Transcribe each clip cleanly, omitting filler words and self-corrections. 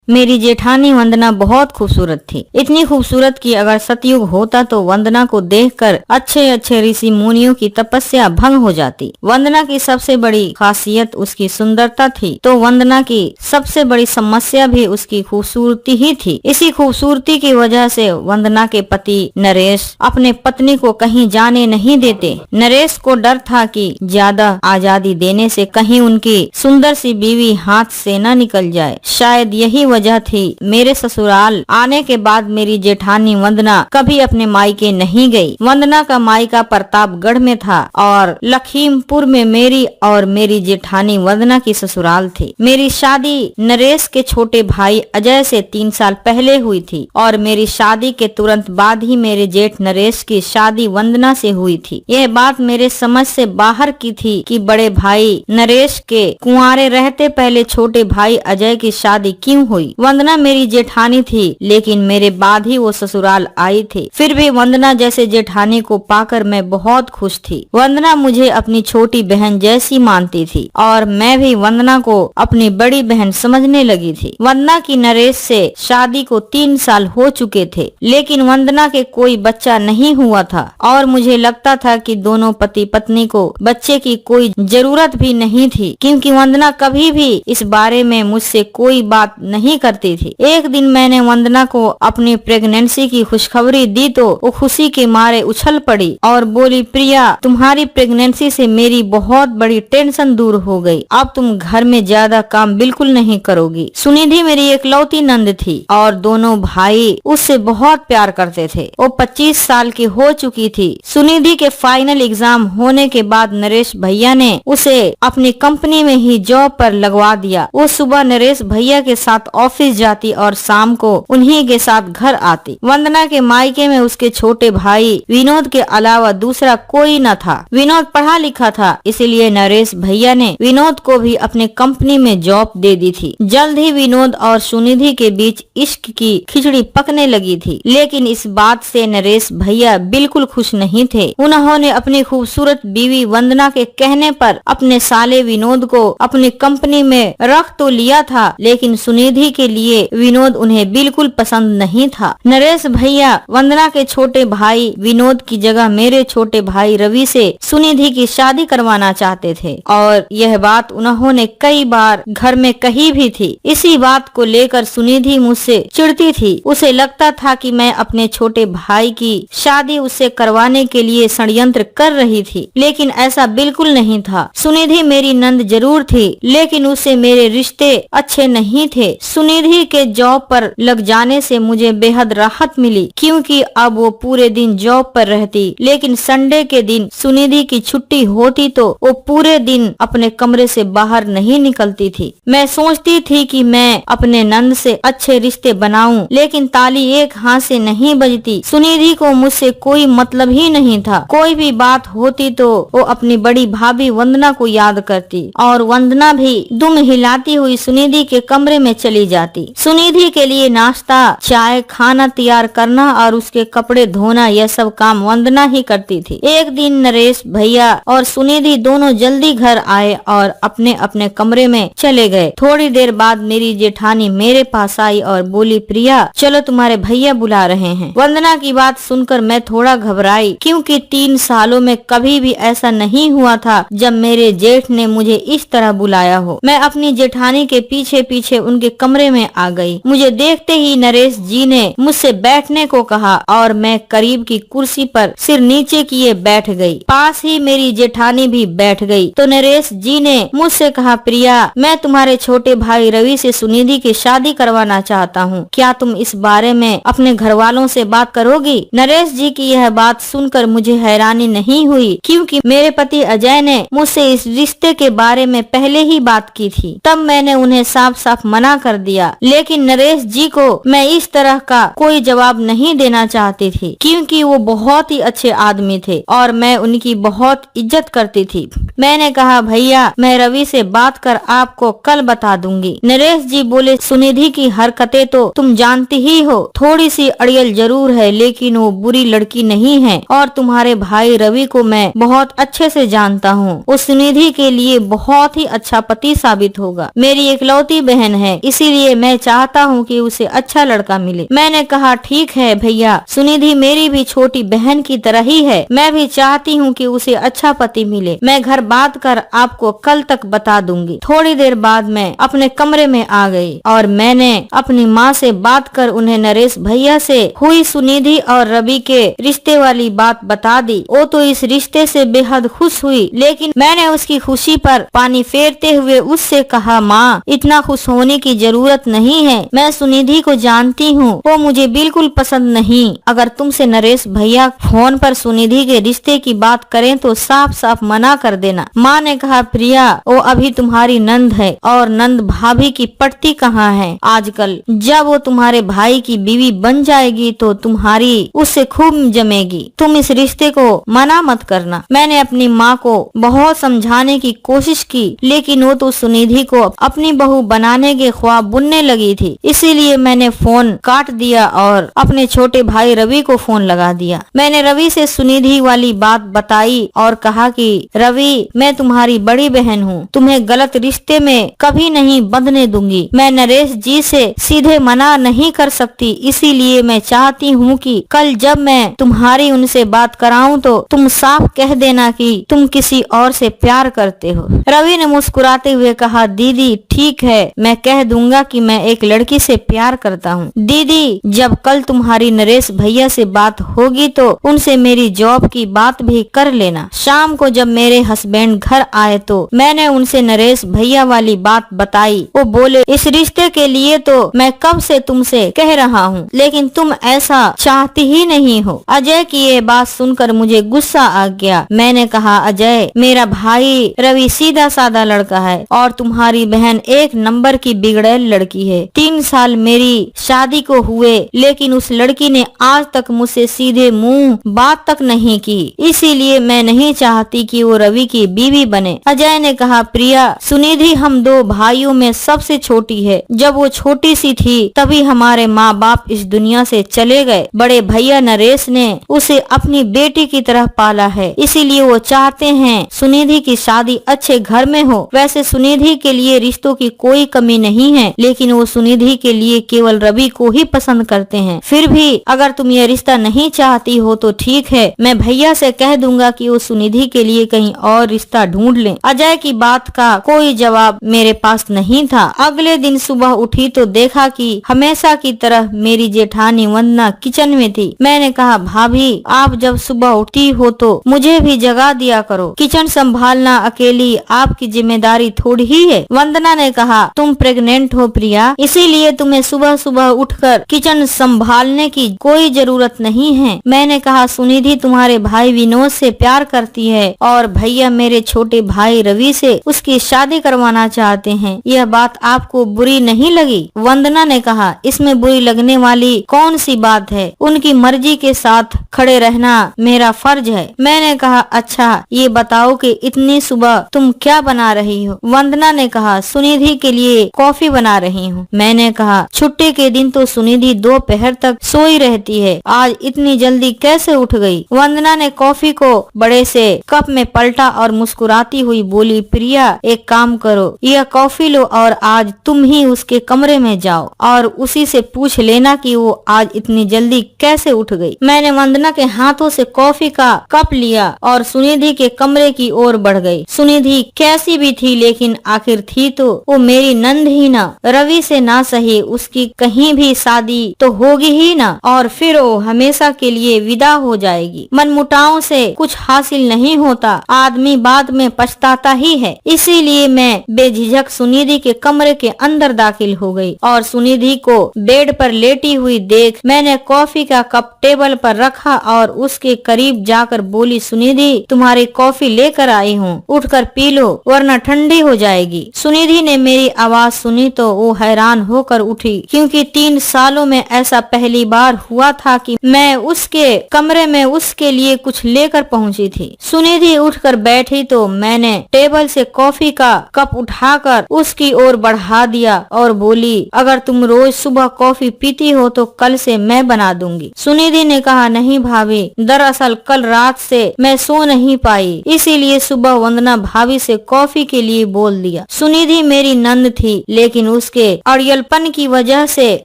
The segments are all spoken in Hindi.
मेरी जेठानी वंदना बहुत खूबसूरत थी, इतनी खूबसूरत कि अगर सतयुग होता तो वंदना को देखकर अच्छे अच्छे ऋषि मुनियों की तपस्या भंग हो जाती। वंदना की सबसे बड़ी खासियत उसकी सुंदरता थी, तो वंदना की सबसे बड़ी समस्या भी उसकी खूबसूरती ही थी। इसी खूबसूरती की वजह से वंदना के पति नरेश अपने पत्नी को कहीं जाने नहीं देते। नरेश को डर था कि ज्यादा आजादी देने से कहीं उनकी सुंदर सी बीवी हाथ से न निकल जाए। शायद यही वजह थी मेरे ससुराल आने के बाद मेरी जेठानी वंदना कभी अपने मायके नहीं गई। वंदना का मायका प्रतापगढ़ में था और लखीमपुर में मेरी और मेरी जेठानी वंदना की ससुराल थी। मेरी शादी नरेश के छोटे भाई अजय से 3 साल पहले हुई थी और मेरी शादी के तुरंत बाद ही मेरे जेठ नरेश की शादी वंदना से हुई थी। यह बात मेरे समझ से बाहर की थी कि बड़े भाई नरेश के कुंवारे रहते पहले छोटे भाई अजय की शादी क्यों हुई। वंदना मेरी जेठानी थी, लेकिन मेरे बाद ही वो ससुराल आई थी। फिर भी वंदना जैसे जेठानी को पाकर मैं बहुत खुश थी। वंदना मुझे अपनी छोटी बहन जैसी मानती थी और मैं भी वंदना को अपनी बड़ी बहन समझने लगी थी। वंदना की नरेश से शादी को 3 साल हो चुके थे, लेकिन वंदना के कोई बच्चा नहीं हुआ था और मुझे लगता था कि दोनों पति पत्नी को बच्चे की कोई जरूरत भी नहीं थी, क्योंकि वंदना कभी भी इस बारे में मुझसे कोई बात नहीं करती थी। एक दिन मैंने वंदना को अपनी प्रेगनेंसी की खुशखबरी दी तो वो खुशी के मारे उछल पड़ी और बोली, प्रिया, तुम्हारी प्रेगनेंसी से मेरी बहुत बड़ी टेंशन दूर हो गई। अब तुम घर में ज्यादा काम बिल्कुल नहीं करोगी। सुनिधि मेरी एकलौती नंद थी और दोनों भाई उससे बहुत प्यार करते थे। वो 25 साल की हो चुकी थी। सुनिधि के फाइनल एग्जाम होने के बाद नरेश भैया ने उसे अपनी कंपनी में ही जॉब पर लगवा दिया। वो सुबह नरेश भैया के साथ ऑफिस जाती और शाम को उन्हीं के साथ घर आती। वंदना के मायके में उसके छोटे भाई विनोद के अलावा दूसरा कोई न था। विनोद पढ़ा लिखा था, इसलिए नरेश भैया ने विनोद को भी अपने कंपनी में जॉब दे दी थी। जल्द ही विनोद और सुनिधि के बीच इश्क की खिचड़ी पकने लगी थी, लेकिन इस बात से नरेश भैया बिल्कुल खुश नहीं थे। उन्होंने अपनी खूबसूरत बीवी वंदना के कहने पर अपने साले विनोद को अपनी कंपनी में रख तो लिया था, लेकिन सुनिधि के लिए विनोद उन्हें बिल्कुल पसंद नहीं था। नरेश भैया वंदना के छोटे भाई विनोद की जगह मेरे छोटे भाई रवि से सुनिधि की शादी करवाना चाहते थे और यह बात उन्होंने कई बार घर में कही भी थी। इसी बात को लेकर सुनिधि मुझसे चिढ़ती थी। उसे लगता था कि मैं अपने छोटे भाई की शादी उससे करवाने के लिए षड्यंत्र कर रही थी, लेकिन ऐसा बिल्कुल नहीं था। सुनिधि मेरी नंद जरूर थी, लेकिन उससे मेरे रिश्ते अच्छे नहीं थे। सुनिधि के जॉब पर लग जाने से मुझे बेहद राहत मिली, क्योंकि अब वो पूरे दिन जॉब पर रहती, लेकिन संडे के दिन सुनिधि की छुट्टी होती तो वो पूरे दिन अपने कमरे से बाहर नहीं निकलती थी। मैं सोचती थी कि मैं अपने नंद से अच्छे रिश्ते बनाऊं, लेकिन ताली एक हाथ से नहीं बजती। सुनिधि को मुझसे कोई मतलब ही नहीं था। कोई भी बात होती तो वो अपनी बड़ी भाभी वंदना को याद करती और वंदना भी दुम हिलाती हुई सुनिधि के कमरे में चली जाती। सुनिधि के लिए नाश्ता, चाय, खाना तैयार करना और उसके कपड़े धोना, यह सब काम वंदना ही करती थी। एक दिन नरेश भैया और सुनिधि दोनों जल्दी घर आए और अपने अपने कमरे में चले गए। थोड़ी देर बाद मेरी जेठानी मेरे पास आई और बोली, प्रिया, चलो तुम्हारे भैया बुला रहे हैं। वंदना की बात सुनकर मैं थोड़ा घबराई, क्योंकि 3 सालों में कभी भी ऐसा नहीं हुआ था जब मेरे जेठ ने मुझे इस तरह बुलाया हो। मैं अपनी जेठानी के पीछे पीछे उनके कमरे में आ गई। मुझे देखते ही नरेश जी ने मुझसे बैठने को कहा और मैं करीब की कुर्सी पर सिर नीचे किए बैठ गई। पास ही मेरी जेठानी भी बैठ गई तो नरेश जी ने मुझसे कहा, प्रिया, मैं तुम्हारे छोटे भाई रवि से सुनिधि की शादी करवाना चाहता हूँ। क्या तुम इस बारे में अपने घर वालों से बात करोगी? नरेश जी की यह बात सुनकर मुझे हैरानी नहीं हुई, क्योंकि मेरे पति अजय ने मुझसे इस रिश्ते के बारे में पहले ही बात की थी। तब मैंने उन्हें साफ साफ मना कर दिया, लेकिन नरेश जी को मैं इस तरह का कोई जवाब नहीं देना चाहती थी, क्योंकि वो बहुत ही अच्छे आदमी थे और मैं उनकी बहुत इज्जत करती थी। मैंने कहा, भैया, मैं रवि से बात कर आपको कल बता दूंगी। नरेश जी बोले, सुनिधि की हरकतें तो तुम जानती ही हो, थोड़ी सी अड़ियल जरूर है, लेकिन वो बुरी लड़की नहीं है और तुम्हारे भाई रवि को मैं बहुत अच्छे से जानता हूँ। वो सुनिधि के लिए बहुत ही अच्छा पति साबित होगा। मेरी एकलौती बहन है, इसीलिए इसीलिए मैं चाहता हूँ कि उसे अच्छा लड़का मिले। मैंने कहा ठीक है भैया, सुनिधि मेरी भी छोटी बहन की तरह ही है, मैं भी चाहती हूँ कि उसे अच्छा पति मिले। मैं घर बात कर आपको कल तक बता दूंगी। थोड़ी देर बाद मैं अपने कमरे में आ गई और मैंने अपनी माँ से बात कर उन्हें नरेश भैया से हुई सुनिधि और रवि के रिश्ते वाली बात बता दी। वो तो इस रिश्ते से बेहद खुश हुई, लेकिन मैंने उसकी खुशी पर पानी फेरते हुए उससे कहा, माँ इतना खुश होने की जरूरत नहीं है, मैं सुनिधि को जानती हूँ, वो मुझे बिल्कुल पसंद नहीं। अगर तुमसे नरेश भैया फोन पर सुनिधि के रिश्ते की बात करें तो साफ साफ मना कर देना। माँ ने कहा, प्रिया वो अभी तुम्हारी नंद है और नंद भाभी की पटती कहाँ है आजकल। जब वो तुम्हारे भाई की बीवी बन जाएगी तो तुम्हारी उससे खूब जमेगी, तुम इस रिश्ते को मना मत करना। मैंने अपनी माँ को बहुत समझाने की कोशिश की, लेकिन वो तो सुनिधि को अपनी बहू बनाने के ख्वाब बुनने लगी थी। इसीलिए मैंने फोन काट दिया और अपने छोटे भाई रवि को फोन लगा दिया। मैंने रवि से सुनिधि वाली बात बताई और कहा कि रवि, मैं तुम्हारी बड़ी बहन हूँ, तुम्हें गलत रिश्ते में कभी नहीं बंधने दूंगी। मैं नरेश जी से सीधे मना नहीं कर सकती, इसीलिए मैं चाहती हूँ कि कल जब मैं तुम्हारी उनसे बात कराऊं तो तुम साफ कह देना कि तुम किसी और से प्यार करते हो। रवि ने मुस्कुराते हुए कहा, दीदी ठीक है, मैं कह दूंगा कि मैं एक लड़की से प्यार करता हूँ। दीदी जब कल तुम्हारी नरेश भैया से बात होगी तो उनसे मेरी जॉब की बात भी कर लेना। शाम को जब मेरे हस्बैंड घर आए तो मैंने उनसे नरेश भैया वाली बात बताई। वो बोले, इस रिश्ते के लिए तो मैं कब से तुमसे कह रहा हूँ, लेकिन तुम ऐसा चाहती ही नहीं हो। अजय की ये बात सुनकर मुझे गुस्सा आ गया। मैंने कहा, अजय मेरा भाई रवि सीधा साधा लड़का है और तुम्हारी बहन एक नंबर की बिगड़ैल लड़की है। 3 साल मेरी शादी को हुए, लेकिन उस लड़की ने आज तक मुझसे सीधे मुंह बात तक नहीं की, इसीलिए मैं नहीं चाहती कि वो रवि की बीवी बने। अजय ने कहा, प्रिया सुनिधि हम 2 भाइयों में सबसे छोटी है। जब वो छोटी सी थी तभी हमारे माँ बाप इस दुनिया से चले गए। बड़े भैया नरेश ने उसे अपनी बेटी की तरह पाला है, इसीलिए वो चाहते हैं सुनिधि की शादी अच्छे घर में हो। वैसे सुनिधि के लिए रिश्तों की कोई कमी नहीं है, लेकिन वो सुनिधि के लिए केवल रवि को ही पसंद करते हैं। फिर भी अगर तुम ये रिश्ता नहीं चाहती हो तो ठीक है, मैं भैया से कह दूंगा कि वो सुनिधि के लिए कहीं और रिश्ता ढूंढ लें। अजय की बात का कोई जवाब मेरे पास नहीं था। अगले दिन सुबह उठी तो देखा कि हमेशा की तरह मेरी जेठानी वंदना किचन में थी। मैंने कहा, भाभी आप जब सुबह उठती हो तो मुझे भी जगा दिया करो, किचन संभालना अकेली आपकी जिम्मेदारी थोड़ी ही है। वंदना ने कहा, तुम प्रेग्नेंट हो प्रिया, इसीलिए तुम्हें सुबह सुबह उठकर किचन संभालने की कोई जरूरत नहीं है। मैंने कहा, सुनिधि तुम्हारे भाई विनोद से प्यार करती है और भैया मेरे छोटे भाई रवि से उसकी शादी करवाना चाहते हैं। यह बात आपको बुरी नहीं लगी? वंदना ने कहा, इसमें बुरी लगने वाली कौन सी बात है, उनकी मर्जी के साथ खड़े रहना मेरा फर्ज है। मैंने कहा, अच्छा ये बताओ कि इतनी सुबह तुम क्या बना रही हो? वंदना ने कहा, सुनिधि के लिए कॉफी बना रही हूँ। मैंने कहा, छुट्टी के दिन तो सुनिधि दोपहर तक सोई रहती है, आज इतनी जल्दी कैसे उठ गई? वंदना ने कॉफी को बड़े से कप में पलटा और मुस्कुराती हुई बोली, प्रिया एक काम करो, यह कॉफी लो और आज तुम ही उसके कमरे में जाओ और उसी से पूछ लेना कि वो आज इतनी जल्दी कैसे उठ गई। मैंने वंदना के हाथों से कॉफी का कप लिया और सुनिधि के कमरे की ओर बढ़ गई। सुनिधि कैसी भी थी, लेकिन आखिर थी तो वो मेरी नंद ही ना। रवि से ना सही उसकी कहीं भी शादी तो होगी ही ना, और फिर वो हमेशा के लिए विदा हो जाएगी। मनमुटाव से कुछ हासिल नहीं होता, आदमी बाद में पछताता ही है। इसीलिए मैं बेझिझक सुनिधि के कमरे के अंदर दाखिल हो गई और सुनिधि को बेड पर लेटी हुई देख मैंने कॉफी का कप टेबल पर रखा और उसके करीब जाकर बोली, सुनिधि तुम्हारी कॉफी लेकर आई हूँ, उठकर पी लो वरना ठंडी हो जाएगी। सुनिधि ने मेरी आवाज सुनी तो वो हैरान होकर उठी, क्योंकि 3 सालों में ऐसा पहली बार हुआ था कि मैं उसके कमरे में उसके लिए कुछ लेकर पहुंची थी। सुनिधि उठकर बैठी तो मैंने टेबल से कॉफी का कप उठाकर उसकी ओर बढ़ा दिया और बोली, अगर तुम रोज सुबह कॉफी पीती हो तो कल से मैं बना दूंगी। सुनिधि ने कहा, नहीं भाभी, दरअसल कल रात से मैं सो नहीं पाई, इसीलिए सुबह वंदना भाभी से कॉफी के लिए बोल दिया। सुनिधि मेरी नंद थी, लेकिन उसके अड़ियलपन की वजह से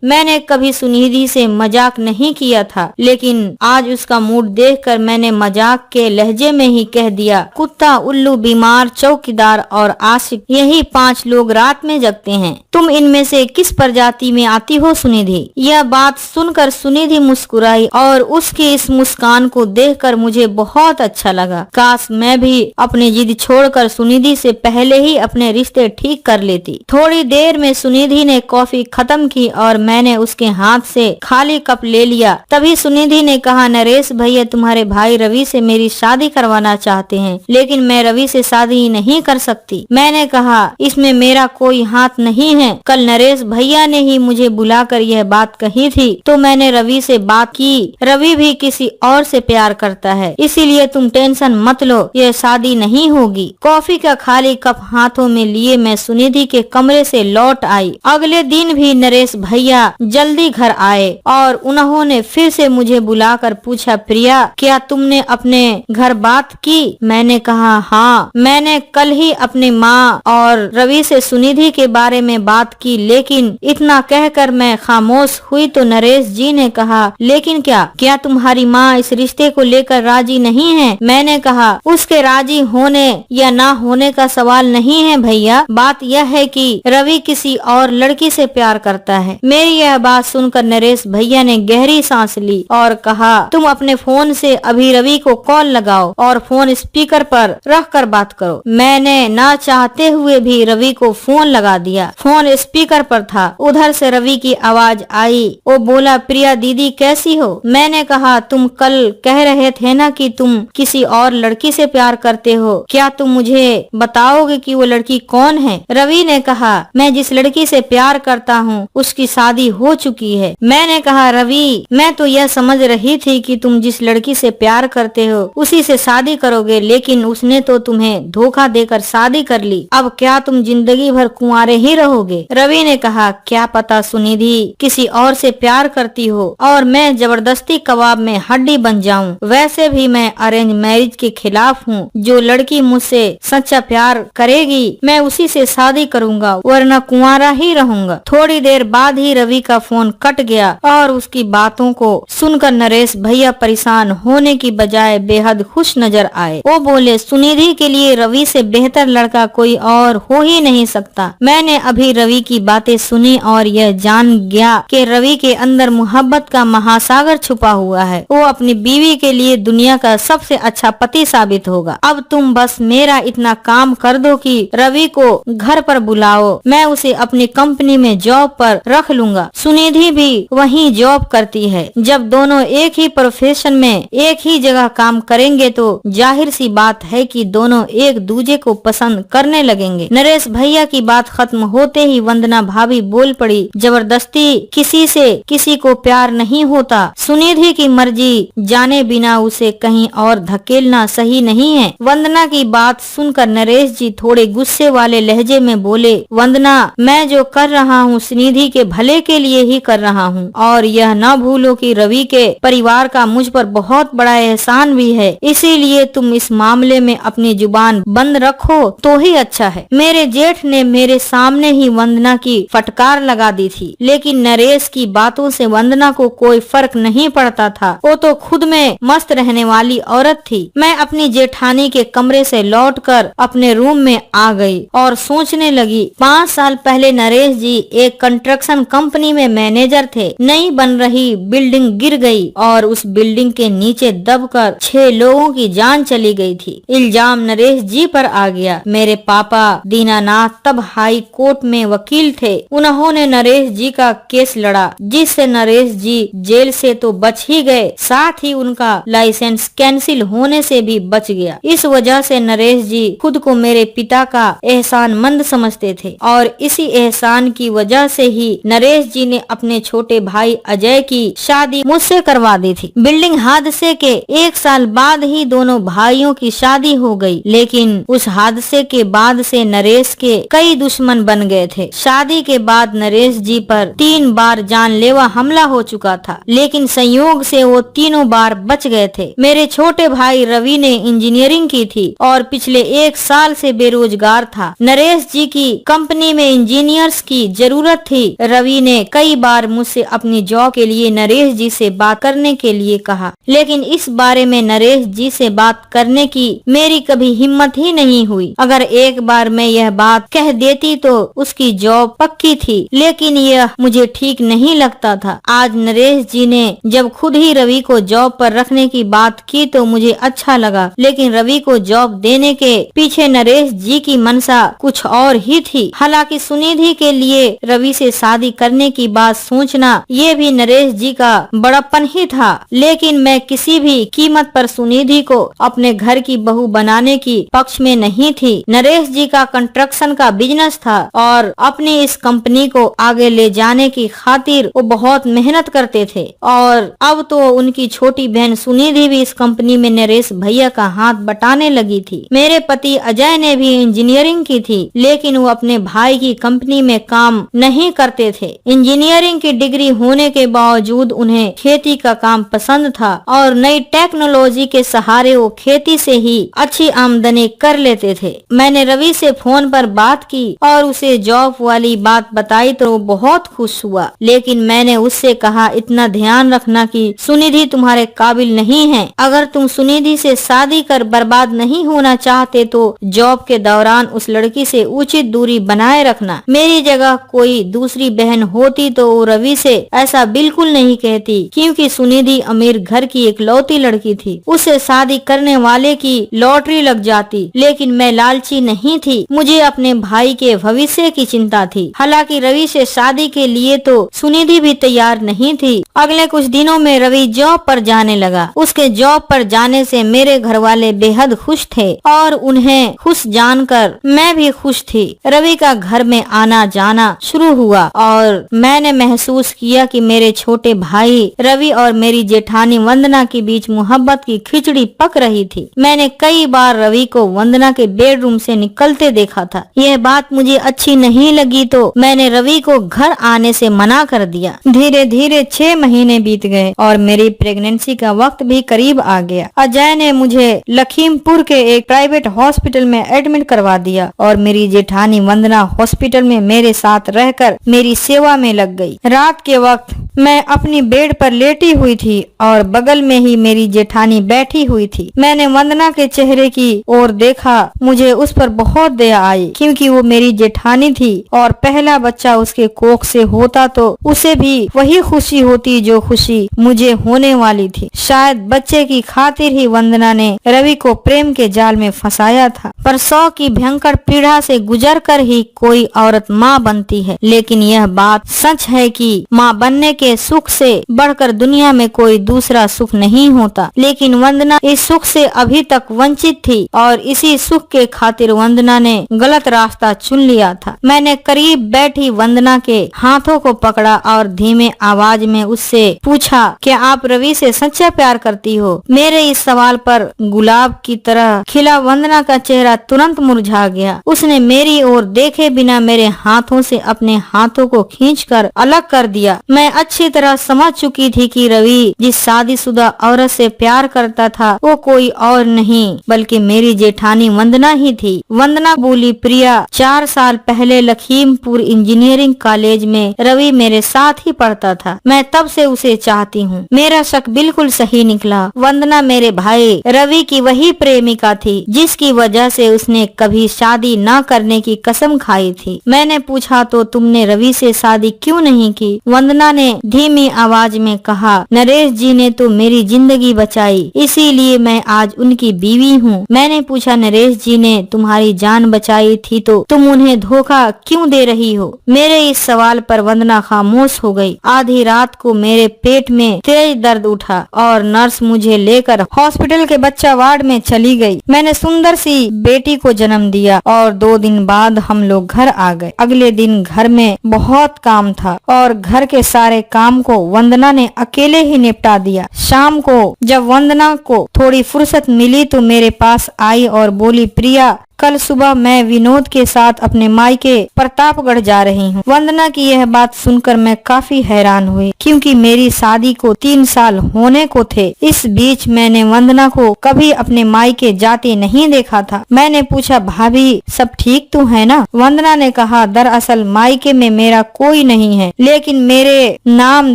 मैंने कभी सुनिधि से मजाक नहीं किया था, लेकिन आज उसका मूड देखकर मैंने मजाक के लहजे में ही कह दिया, कुत्ता, उल्लू, बीमार, चौकीदार और आशिक, यही 5 लोग रात में जगते हैं। तुम इनमें से किस प्रजाति में आती हो सुनिधि? यह बात सुनकर सुनिधि मुस्कुराई और उसकी इस मुस्कान को देखकर मुझे बहुत अच्छा लगा। काश मैं भी अपनी जिद छोड़कर सुनिधि से पहले ही अपने रिश्ते ठीक कर लेती। थोड़ी देर में सुनिधि ने कॉफी खत्म की और मैंने उसके हाथ से खाली कप ले लिया। तभी सुनिधि ने कहा, नरेश भैया तुम्हारे भाई रवि से मेरी शादी करवाना चाहते हैं, लेकिन मैं रवि से शादी नहीं कर सकती। मैंने कहा, इसमें मेरा कोई हाथ नहीं है। कल नरेश भैया ने ही मुझे बुलाकर यह बात कही थी, तो मैंने रवि से बात की। रवि भी किसी और से प्यार करता है, इसीलिए तुम टेंशन मत लो, यह शादी नहीं होगी। कॉफी का खाली कप हाथों में लिए मैं सुनिधि के कमरे से लौट आई। अगले दिन भी नरेश भैया जल्दी घर आए और उन्होंने फिर से मुझे बुलाकर पूछा, प्रिया क्या तुमने अपने घर बात की? मैंने कहा, हाँ, मैंने कल ही अपनी माँ और रवि से सुनिधि के बारे में बात की, लेकिन इतना कहकर मैं खामोश हुई तो नरेश जी ने कहा, लेकिन क्या तुम्हारी माँ इस रिश्ते को लेकर राजी नहीं है? मैंने कहा, उसके राजी होने या ना होने का सवाल नहीं है भैया, बात यह है कि रवि किसी और लड़की से प्यार करता है। मेरी यह बात सुनकर नरेश भैया ने गहरी सांस ली और कहा, तुम अपने फोन से अभी रवि को कॉल लगाओ और फोन स्पीकर पर रख कर बात करो। मैंने ना चाहते हुए भी रवि को फोन लगा दिया। फोन स्पीकर पर था। उधर से रवि की आवाज आई। वो बोला, प्रिया दीदी कैसी हो? मैंने कहा, तुम कल कह रहे थे ना कि तुम किसी और लड़की से प्यार करते हो, क्या तुम मुझे बताओगे कि वो लड़की कौन है? रवि ने कहा, मैं जिस लड़की से प्यार करता हूँ उसकी शादी हो चुकी है। मैंने कहा, रवि मैं तो यह समझ रही थी कि तुम जिस लड़की से प्यार करते हो उसी से शादी करोगे, लेकिन उसने तो तुम्हें धोखा देकर शादी कर ली। अब क्या तुम जिंदगी भर कुंवारे ही रहोगे? रवि ने कहा, क्या पता सुनिधि किसी और से प्यार करती हो और मैं जबरदस्ती कबाब में हड्डी बन जाऊं। वैसे भी मैं अरेंज मैरिज के खिलाफ हूँ। जो लड़की मुझसे सच्चा प्यार करेगी मैं उसी से शादी करूंगा, वरना कुंवारा ही रहूंगा। थोड़ी देर बाद ही रवि का फोन कट गया और उसकी बातों को सुनकर नरेश भैया परेशान होने की बजाय बेहद खुश नजर आए। वो बोले, सुनिधि के लिए रवि से बेहतर लड़का कोई और हो ही नहीं सकता। मैंने अभी रवि की बातें सुनी और यह जान गया कि रवि के अंदर मोहब्बत का महासागर छुपा हुआ है। वो अपनी बीवी के लिए दुनिया का सबसे अच्छा पति साबित होगा। अब तुम बस मेरा इतना काम कर दो कि रवि को घर पर बुलाओ, मैं उसे अपनी कंपनी में जॉब पर रख लूंगा। सुनिधि भी वहीं जॉब करती है। जब दोनों एक ही प्रोफेशन में एक ही जगह काम करेंगे तो जाहिर सी बात है कि दोनों एक दूसरे को पसंद करने लगेंगे। नरेश भैया की बात खत्म होते ही वंदना भाभी बोल पड़ी, जबरदस्ती किसी से किसी को प्यार नहीं होता। सुनिधि की मर्जी जाने बिना उसे कहीं और धकेलना सही नहीं है। वंदना की बात सुनकर नरेश जी थोड़े गुस्से वाले लहजे में बोले, वंदना मैं जो कर रहा हूँ सुनिधि के भले के लिए ही कर रहा हूँ, और यह न भूलो कि रवि के परिवार का मुझ पर बहुत बड़ा एहसान भी है, इसीलिए तुम इस मामले में अपनी जुबान बंद रखो तो ही अच्छा है। मेरे जेठ ने मेरे सामने ही वंदना की फटकार लगा दी थी, लेकिन नरेश की बातों से वंदना को कोई फर्क नहीं पड़ता था। वो तो खुद में मस्त रहने वाली औरत थी। मैं अपनी जेठानी के कमरे से लौटकर अपने रूम में आ गई और सोचने लगी, 5 साल पहले नरेश जी एक कंस्ट्रक्शन कंपनी में मैनेजर थे। नई बन रही बिल्डिंग गिर गई और उस बिल्डिंग के नीचे दबकर 6 लोगों की जान चली गई थी। इल्जाम नरेश जी पर आ गया। मेरे पापा दीनानाथ तब हाई कोर्ट में वकील थे। उन्होंने नरेश जी का केस लड़ा, जिससे नरेश जी जेल से तो बच ही गए, साथ ही उनका लाइसेंस कैंसिल होने से भी बच गया। इस वजह से नरेश जी खुद को मेरे पिता का एहसानमंद समझते थे और इसी एहसान की वजह से ही नरेश जी ने अपने छोटे भाई अजय की शादी मुझसे करवा दी थी। बिल्डिंग हादसे के 1 साल बाद ही दोनों भाइयों की शादी हो गई, लेकिन उस हादसे के बाद से नरेश के कई दुश्मन बन गए थे। शादी के बाद नरेश जी पर 3 बार जानलेवा हमला हो चुका था, लेकिन संयोग से वो तीनों बार बच गए थे। मेरे छोटे भाई रवि ने इंजीनियरिंग की थी और पिछले 1 साल से बेरोजगार था। नरेश जी की कंपनी में इंजीनियर इंजीनियर्स की जरूरत थी। रवि ने कई बार मुझसे अपनी जॉब के लिए नरेश जी से बात करने के लिए कहा, लेकिन इस बारे में नरेश जी से बात करने की मेरी कभी हिम्मत ही नहीं हुई। अगर एक बार मैं यह बात कह देती तो उसकी जॉब पक्की थी, लेकिन यह मुझे ठीक नहीं लगता था। आज नरेश जी ने जब खुद ही रवि को जॉब पर रखने की बात की तो मुझे अच्छा लगा, लेकिन रवि को जॉब देने के पीछे नरेश जी की मंशा कुछ और ही थी। हालांकि सुनिधि के लिए रवि से शादी करने की बात सोचना ये भी नरेश जी का बड़प्पन ही था, लेकिन मैं किसी भी कीमत पर सुनिधि को अपने घर की बहू बनाने की पक्ष में नहीं थी। नरेश जी का कंस्ट्रक्शन का बिजनेस था और अपनी इस कंपनी को आगे ले जाने की खातिर वो बहुत मेहनत करते थे, और अब तो उनकी छोटी बहन सुनिधि भी इस कंपनी में नरेश भैया का हाथ बटाने लगी थी। मेरे पति अजय ने भी इंजीनियरिंग की थी, लेकिन वो अपने भाई की कंपनी में काम नहीं करते थे। इंजीनियरिंग की डिग्री होने के बावजूद उन्हें खेती का काम पसंद था और नई टेक्नोलॉजी के सहारे वो खेती से ही अच्छी आमदनी कर लेते थे। मैंने रवि से फोन पर बात की और उसे जॉब वाली बात बताई तो वो बहुत खुश हुआ, लेकिन मैंने उससे कहा, इतना ध्यान रखना कि सुनिधि तुम्हारे काबिल नहीं है। अगर तुम सुनिधि से शादी कर बर्बाद नहीं होना चाहते तो जॉब के दौरान उस लड़की से उचित दूरी बनाए रखना। मेरी जगह कोई दूसरी बहन होती तो वो रवि से ऐसा बिल्कुल नहीं कहती, क्योंकि सुनिधि अमीर घर की इकलौती लड़की थी। उसे शादी करने वाले की लॉटरी लग जाती, लेकिन मैं लालची नहीं थी। मुझे अपने भाई के भविष्य की चिंता थी। हालांकि रवि से शादी के लिए तो सुनिधि भी तैयार नहीं थी। अगले कुछ दिनों में रवि जॉब पर जाने लगा। उसके जॉब पर जाने से मेरे घर वाले बेहद खुश थे और उन्हें खुश जानकर मैं भी खुश थी। रवि का घर में आना जाना शुरू हुआ और मैंने महसूस किया कि मेरे छोटे भाई रवि और मेरी जेठानी वंदना के बीच मोहब्बत की खिचड़ी पक रही थी। मैंने कई बार रवि को वंदना के बेडरूम से निकलते देखा था। यह बात मुझे अच्छी नहीं लगी तो मैंने रवि को घर आने से मना कर दिया। धीरे धीरे 6 महीने बीत गए और मेरी प्रेगनेंसी का वक्त भी करीब आ गया। अजय ने मुझे लखीमपुर के एक प्राइवेट हॉस्पिटल में एडमिट करवा दिया और मेरी जेठानी वंदना हॉस्पिटल में मेरे साथ रहकर मेरी सेवा में लग गई। रात के वक्त मैं अपनी बेड पर लेटी हुई थी और बगल में ही मेरी जेठानी बैठी हुई थी। मैंने वंदना के चेहरे की ओर देखा। मुझे उस पर बहुत दया आई, क्योंकि वो मेरी जेठानी थी और पहला बच्चा उसके कोख से होता तो उसे भी वही खुशी होती जो खुशी मुझे होने वाली थी। शायद बच्चे की खातिर ही वंदना ने रवि को प्रेम के जाल में फंसाया था। पर 100 की भयंकर पीड़ा से गुजर कर ही कोई औरत माँ बनती है, लेकिन यह बात सच है कि माँ बनने के सुख से बढ़कर दुनिया में कोई दूसरा सुख नहीं होता। लेकिन वंदना इस सुख से अभी तक वंचित थी और इसी सुख के खातिर वंदना ने गलत रास्ता चुन लिया था। मैंने करीब बैठी वंदना के हाथों को पकड़ा और धीमे आवाज में उससे पूछा, क्या आप रवि से सच्चा प्यार करती हो? मेरे इस सवाल पर गुलाब की तरह खिला वंदना का चेहरा तुरंत मुरझा गया। उसने मेरी ओर देखे बिना मेरे हाथों से अपने हाथों को खींचकर अलग कर दिया। मैं अच्छी तरह समझ चुकी थी कि रवि जिस शादीशुदा औरत से प्यार करता था वो कोई और नहीं बल्कि मेरी जेठानी वंदना ही थी। वंदना बोली, प्रिया, 4 साल पहले लखीमपुर इंजीनियरिंग कॉलेज में रवि मेरे साथ ही पढ़ता था। मैं तब से उसे चाहती हूँ। मेरा शक बिल्कुल सही निकला। वंदना मेरे भाई रवि की वही प्रेमिका थी जिसकी वजह से उसने कभी शादी न करने की कसम खाई थी। मैंने पूछा, तो तुमने रवि से शादी क्यों नहीं की? वंदना ने धीमी आवाज में कहा, नरेश जी ने तो मेरी जिंदगी बचाई, इसीलिए मैं आज उनकी बीवी हूँ। मैंने पूछा, नरेश जी ने तुम्हारी जान बचाई थी तो तुम उन्हें धोखा क्यों दे रही हो? मेरे इस सवाल पर वंदना खामोश हो गई। आधी रात को मेरे पेट में तेज दर्द उठा और नर्स मुझे लेकर हॉस्पिटल के बच्चा वार्ड में चली गई। मैंने सुंदर सी बेटी को जन्म दिया और 2 दिन बाद हम लोग घर आ गए। अगले दिन घर में बहुत काम था और घर के सारे काम को वंदना ने अकेले ही निपटा दिया। शाम को जब वंदना को थोड़ी फुर्सत मिली तो मेरे पास आई और बोली, प्रिया, कल सुबह मैं विनोद के साथ अपने मायके प्रतापगढ़ जा रही हूँ। वंदना की यह बात सुनकर मैं काफी हैरान हुई, क्योंकि मेरी शादी को 3 साल होने को थे। इस बीच मैंने वंदना को कभी अपने मायके जाते नहीं देखा था। मैंने पूछा, भाभी सब ठीक तो है ना? वंदना ने कहा, दरअसल मायके में मेरा कोई नहीं है, लेकिन मेरे नाम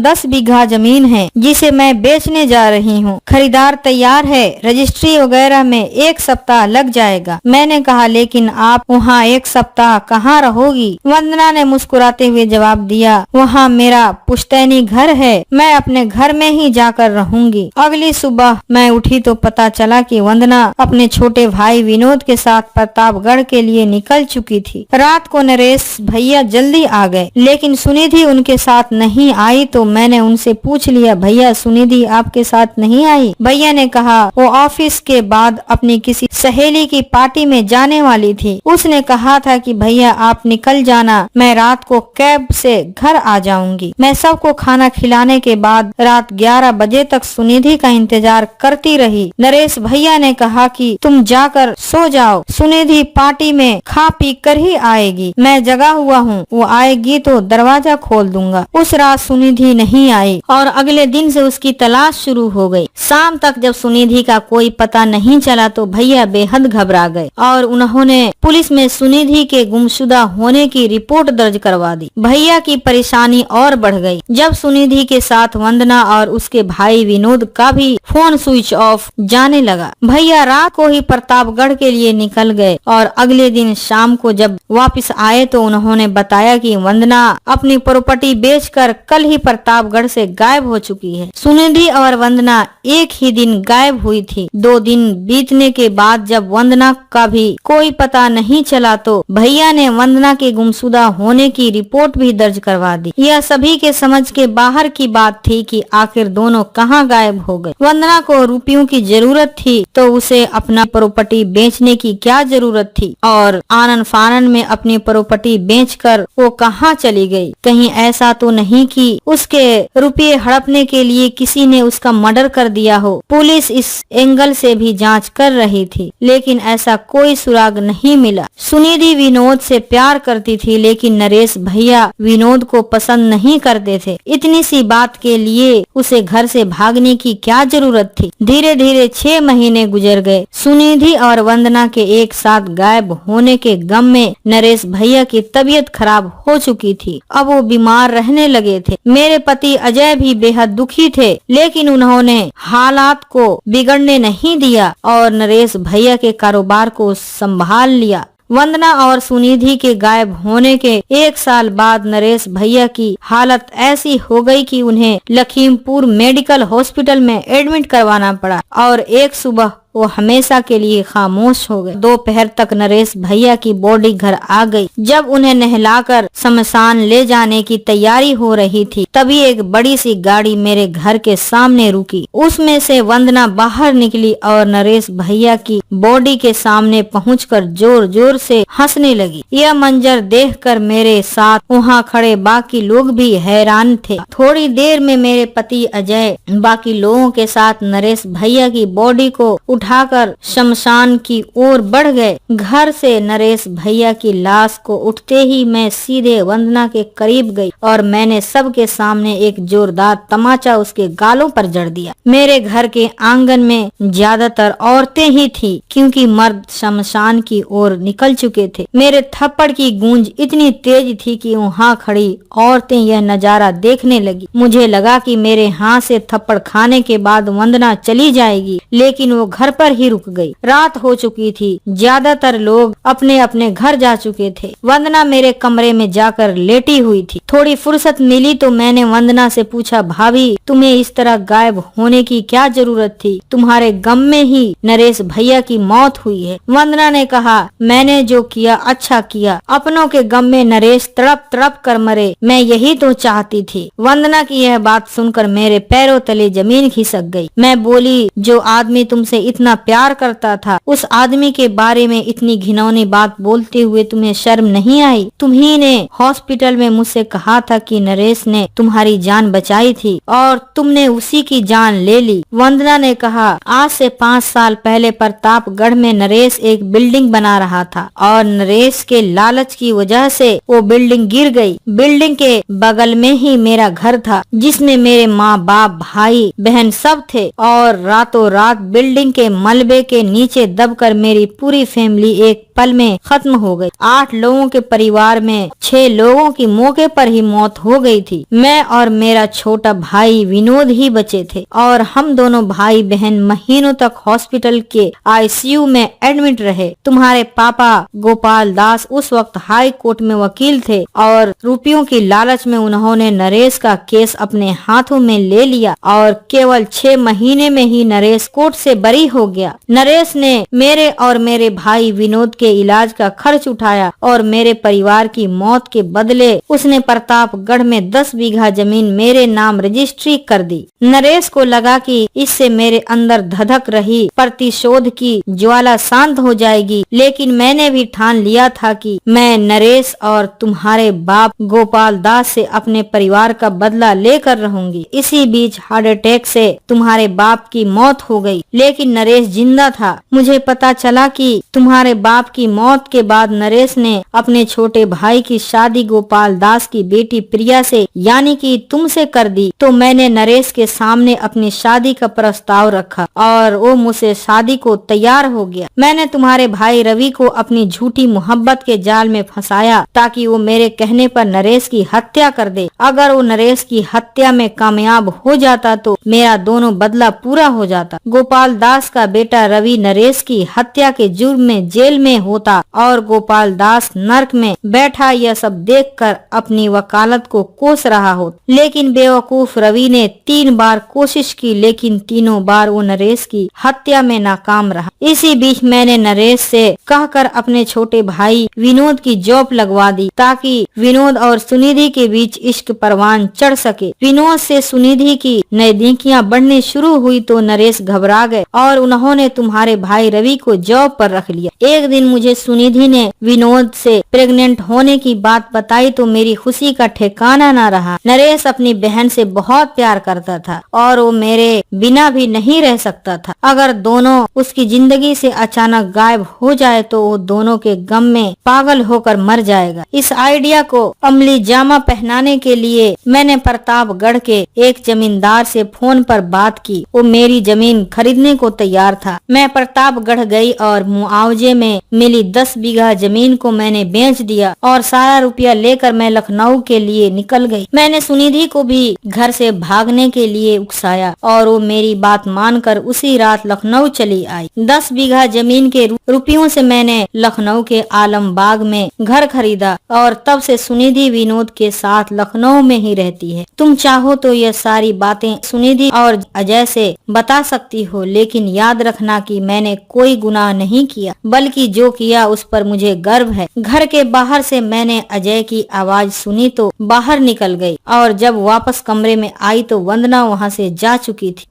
10 बीघा जमीन है जिसे मैं बेचने जा रही हूँ। खरीदार तैयार है, रजिस्ट्री वगैरह में 1 सप्ताह लग जाएगा। मैंने कहा, लेकिन आप वहाँ 1 सप्ताह कहाँ रहोगी? वंदना ने मुस्कुराते हुए जवाब दिया, वहाँ मेरा पुश्तैनी घर है, मैं अपने घर में ही जाकर रहूंगी। अगली सुबह मैं उठी तो पता चला कि वंदना अपने छोटे भाई विनोद के साथ प्रतापगढ़ के लिए निकल चुकी थी। रात को नरेश भैया जल्दी आ गए, लेकिन सुनिधि उनके साथ नहीं आई। तो मैंने उनसे पूछ लिया, भैया सुनिधि आपके साथ नहीं आई? भैया ने कहा, वो ऑफिस के बाद अपनी किसी सहेली की पार्टी में जाने वाली थी। उसने कहा था कि भैया आप निकल जाना, मैं रात को कैब से घर आ जाऊंगी। मैं सबको खाना खिलाने के बाद रात 11 बजे तक सुनिधि का इंतजार करती रही। नरेश भैया ने कहा कि तुम जाकर सो जाओ, सुनिधि पार्टी में खा पी कर ही आएगी, मैं जगा हुआ हूँ, वो आएगी तो दरवाजा खोल दूंगा। उस रात सुनिधि नहीं आई और अगले दिन से उसकी तलाश शुरू हो गई। शाम तक जब सुनिधि का कोई पता नहीं चला तो भैया बेहद घबरा गए और उन्होंने पुलिस में सुनिधि के गुमशुदा होने की रिपोर्ट दर्ज करवा दी। भैया की परेशानी और बढ़ गई जब सुनिधि के साथ वंदना और उसके भाई विनोद का भी फोन स्विच ऑफ जाने लगा। भैया रात को ही प्रतापगढ़ के लिए निकल गए और अगले दिन शाम को जब वापस आए तो उन्होंने बताया कि वंदना अपनी प्रॉपर्टी बेचकर कल ही प्रतापगढ़ से गायब हो चुकी है। सुनिधि और वंदना एक ही दिन गायब हुई थी। 2 दिन बीतने के बाद जब वंदना का भी कोई पता नहीं चला तो भैया ने वंदना के गुमशुदा होने की रिपोर्ट भी दर्ज करवा दी। यह सभी के समझ के बाहर की बात थी कि आखिर दोनों कहाँ गायब हो गए। वंदना को रुपयों की जरूरत थी तो उसे अपना प्रॉपर्टी बेचने की क्या जरूरत थी, और आनन फानन में अपनी प्रॉपर्टी बेचकर वो कहाँ चली गई? कहीं ऐसा तो नहीं कि उसके रुपये हड़पने के लिए किसी ने उसका मर्डर कर दिया हो। पुलिस इस एंगल से भी जांच कर रही थी, लेकिन ऐसा कोई सुराग नहीं मिला। सुनिधि विनोद से प्यार करती थी, लेकिन नरेश भैया विनोद को पसंद नहीं करते थे। इतनी सी बात के लिए उसे घर से भागने की क्या जरूरत थी? धीरे धीरे 6 महीने गुजर गए। सुनिधि और वंदना के एक साथ गायब होने के गम में नरेश भैया की तबीयत खराब हो चुकी थी। अब वो बीमार रहने लगे थे। मेरे पति अजय भी बेहद दुखी थे, लेकिन उन्होंने हालात को बिगड़ने नहीं दिया और नरेश भैया के कारोबार को संभाल लिया। वंदना और सुनिधि के गायब होने के 1 साल बाद नरेश भैया की हालत ऐसी हो गई कि उन्हें लखीमपुर मेडिकल हॉस्पिटल में एडमिट करवाना पड़ा और एक सुबह वो हमेशा के लिए खामोश हो गए। दोपहर तक नरेश भैया की बॉडी घर आ गई। जब उन्हें नहलाकर शमशान ले जाने की तैयारी हो रही थी, तभी एक बड़ी सी गाड़ी मेरे घर के सामने रुकी। उसमें से वंदना बाहर निकली और नरेश भैया की बॉडी के सामने पहुंचकर जोर जोर से हंसने लगी। यह मंजर देखकर मेरे साथ वहाँ खड़े बाकी लोग भी हैरान थे। थोड़ी देर में मेरे पति अजय बाकी लोगों के साथ नरेश भैया की बॉडी को उठाकर शमशान की ओर बढ़ गए। घर से नरेश भैया की लाश को उठते ही मैं सीधे वंदना के करीब गई और मैंने सबके सामने एक जोरदार तमाचा उसके गालों पर जड़ दिया। मेरे घर के आंगन में ज्यादातर औरतें ही थी, क्योंकि मर्द शमशान की ओर निकल चुके थे। मेरे थप्पड़ की गूंज इतनी तेज थी कि वहाँ खड़ी औरतें यह नजारा देखने लगी। मुझे लगा कि मेरे हाथ से थप्पड़ खाने के बाद वंदना चली जाएगी, लेकिन वो घर पर ही रुक गई। रात हो चुकी थी, ज्यादातर लोग अपने अपने घर जा चुके थे। वंदना मेरे कमरे में जाकर लेटी हुई थी। थोड़ी फुर्सत मिली तो मैंने वंदना से पूछा, भाभी तुम्हें इस तरह गायब होने की क्या जरूरत थी? तुम्हारे गम में ही नरेश भैया की मौत हुई है। वंदना ने कहा, मैंने जो किया अच्छा किया। अपनों के गम में नरेश तड़प तड़प कर मरे, मैं यही तो चाहती थी। वंदना की यह बात सुनकर मेरे पैरों तले जमीन खिसक गई। मैं बोली, जो आदमी तुमसे इतना इतना प्यार करता था, उस आदमी के बारे में इतनी घिनौनी बात बोलते हुए तुम्हें शर्म नहीं आई? तुम्ही ने हॉस्पिटल में मुझसे कहा था कि नरेश ने तुम्हारी जान बचाई थी और तुमने उसी की जान ले ली। वंदना ने कहा, आज से 5 साल पहले प्रतापगढ़ में नरेश एक बिल्डिंग बना रहा था और नरेश के लालच की वजह से वो बिल्डिंग गिर गई। बिल्डिंग के बगल में ही मेरा घर था जिसमें मेरे माँ बाप भाई बहन सब थे और रातों रात बिल्डिंग के मलबे के नीचे दबकर मेरी पूरी फैमिली एक पल में खत्म हो गई। 8 लोगों के परिवार में 6 लोगों की मौके पर ही मौत हो गई थी। मैं और मेरा छोटा भाई विनोद ही बचे थे और हम दोनों भाई बहन महीनों तक हॉस्पिटल के आईसीयू में एडमिट रहे। तुम्हारे पापा गोपाल दास उस वक्त हाई कोर्ट में वकील थे और रुपयों की लालच में उन्होंने नरेश का केस अपने हाथों में ले लिया और केवल 6 महीने में ही नरेश कोर्ट से बरी हो गया। नरेश ने मेरे और मेरे भाई विनोद के इलाज का खर्च उठाया और मेरे परिवार की मौत के बदले उसने प्रतापगढ़ में 10 बीघा जमीन मेरे नाम रजिस्ट्री कर दी। नरेश को लगा कि इससे मेरे अंदर धधक रही प्रतिशोध की ज्वाला शांत हो जाएगी, लेकिन मैंने भी ठान लिया था कि मैं नरेश और तुम्हारे बाप गोपाल दास से अपने परिवार का बदला लेकर रहूंगी। इसी बीच हार्ट अटैक से तुम्हारे बाप की मौत हो गई, लेकिन नरेश जिंदा था। मुझे पता चला कि तुम्हारे बाप की मौत के बाद नरेश ने अपने छोटे भाई की शादी गोपाल दास की बेटी प्रिया से यानी कि तुमसे कर दी, तो मैंने नरेश के सामने अपनी शादी का प्रस्ताव रखा और वो मुझसे शादी को तैयार हो गया। मैंने तुम्हारे भाई रवि को अपनी झूठी मोहब्बत के जाल में फंसाया ताकि वो मेरे कहने पर नरेश की हत्या कर दे। अगर वो नरेश की हत्या में कामयाब हो जाता तो मेरा दोनों बदला पूरा हो जाता। गोपाल दास का बेटा रवि नरेश की हत्या के जुर्म में जेल में होता और गोपाल दास नर्क में बैठा यह सब देखकर अपनी वकालत को कोस रहा हो। लेकिन बेवकूफ रवि ने 3 बार कोशिश की, लेकिन तीनों बार वो नरेश की हत्या में नाकाम रहा। इसी बीच मैंने नरेश से कहकर अपने छोटे भाई विनोद की जॉब लगवा दी ताकि विनोद और सुनिधि के बीच इश्क परवान चढ़ सके। विनोद से सुनिधि की नजदीकियां बढ़नी शुरू हुई तो नरेश घबरा गए और उन्होंने तुम्हारे भाई रवि को जॉब पर रख लिया। एक दिन मुझे सुनिधि ने विनोद से प्रेग्नेंट होने की बात बताई तो मेरी खुशी का ठिकाना न रहा। नरेश अपनी बहन से बहुत प्यार करता था और वो मेरे बिना भी नहीं रह सकता था। अगर दोनों उसकी जिंदगी से अचानक गायब हो जाए तो वो दोनों के गम में पागल होकर मर जाएगा। इस आइडिया को अमली जामा पहनाने के लिए मैंने प्रतापगढ़ के एक जमींदार से फोन पर बात की। वो मेरी जमीन खरीदने को तैयार था। मैं प्रतापगढ़ गई और मुआवजे में मिली 10 बीघा जमीन को मैंने बेच दिया और सारा रुपया लेकर मैं लखनऊ के लिए निकल गई। मैंने सुनिधि को भी घर से भागने के लिए उकसाया और वो मेरी बात मानकर उसी रात लखनऊ चली आई। 10 बीघा जमीन के रुपयों से मैंने लखनऊ के आलमबाग में घर खरीदा और तब से सुनिधि विनोद के साथ लखनऊ में ही रहती है। तुम चाहो तो यह सारी बातें सुनिधि और अजय से बता सकती हो, लेकिन याद रखना कि मैंने कोई गुनाह नहीं किया, बल्कि जो किया उस पर मुझे गर्व है। घर के बाहर से मैंने अजय की आवाज सुनी तो बाहर निकल गई और जब वापस कमरे में आई तो वंदना वहाँ से जा चुकी थी।